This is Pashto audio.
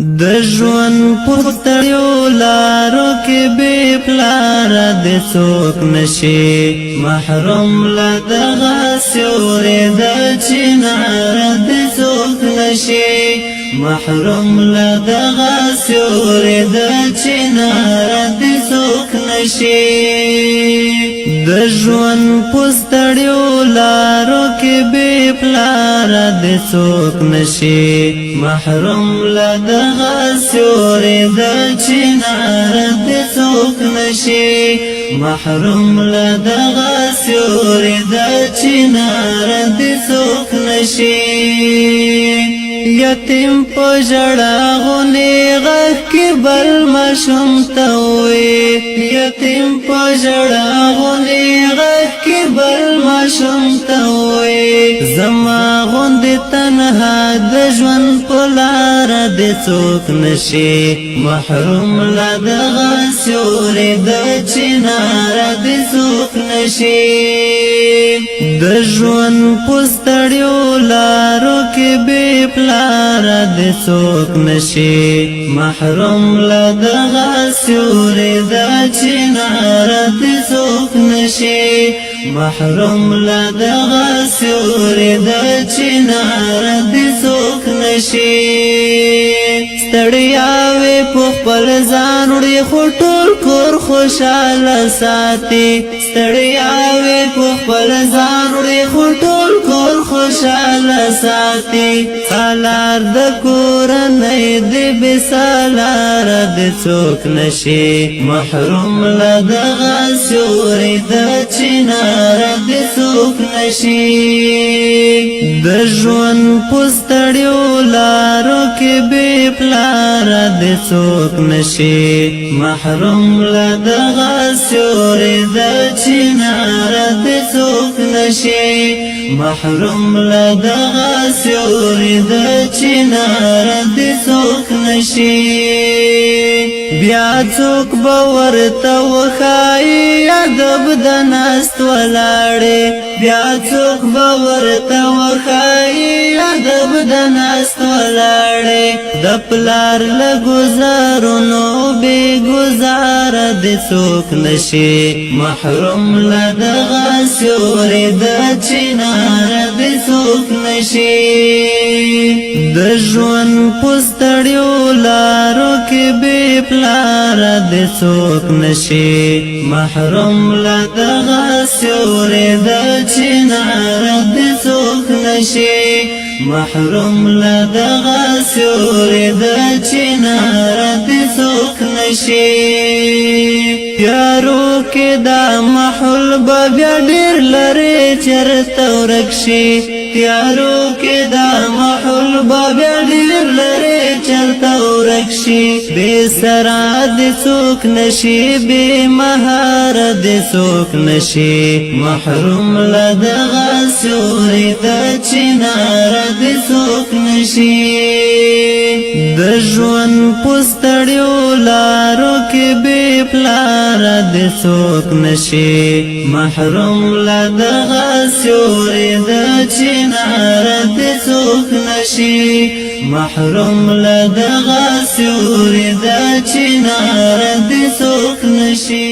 د ژوند پختړیو لارو کې بے پلار د څوک نشي محروم له دغه سیوري د چنار د څوک نشي محروم له دغه سیوري د چنار د څوک نشي د ژوند پختړیو لارو کې بے پلار د څوک نشي محروم له دغه سیوري د چنار د څوک نشي محروم له دغه سیوري د چنار د څوک نشي یتیم په ژړا غونې غږ کې بل ماشوم ته وې یتیم په ژړا غونې غږ کې بل ماشوم ته وې زما غوندې تنها د ژوند په لاره د څوک نشي محروم له دغه سیوري د چنار د څوک نشي د ژوند په ستړیو لارو کې بې پلار د څوک نشي محروم له دغه سیوري د چنار د څوک نشي محروم له دغه سیوري د چنار د څوک نشي ستړیا وې په خپل ځان وړي خو ټول کور خوشاله ساتي ستړیا وې په خپل ځان وړي خو ټول کور خوشاله ساتي سالار د کورنۍ د بې سالار د څوک نشي محروم له دغه سیوري د چنار د څوک نشي د ژوند په ستړیو لارو کې بې پلار د څوک نشي محروم له دغه سیوري د چنار د څوک نشي محروم له دغه سیوري د چنار د څوک نشي بیا څوک به ورته وښایي ادب د ناست ولاړې بیا څوک به ورته وښایي ادب د ناست ولاړې د پلار له ګزارونو بې ګزاره د څوک نشي محروم له دغه سیوري د چنار د څوک نشي د ژوند په ستړیو لارو کې بې پلار د څوک نشي محروم له دغه سیوري د چنار د څوک نشي محروم له دغه سیوري د چنار د څوک نشي یارو کې دا محل به بیا ډېر لرې چېرته ورک شي یارو کې دا محل به بیا ډېر لرې چېرته ورک شي بې سره د څوک نشي بې مهاره د څوک نشي محروم له دغه سیوري د چنار د څوک نشي د ژوند په ستړیو لارو کې بې پلار د څوک نشي محروم له دغه سیوري د چنار د څوک نشي محروم له دغه سیوري د چنار د څوک نشي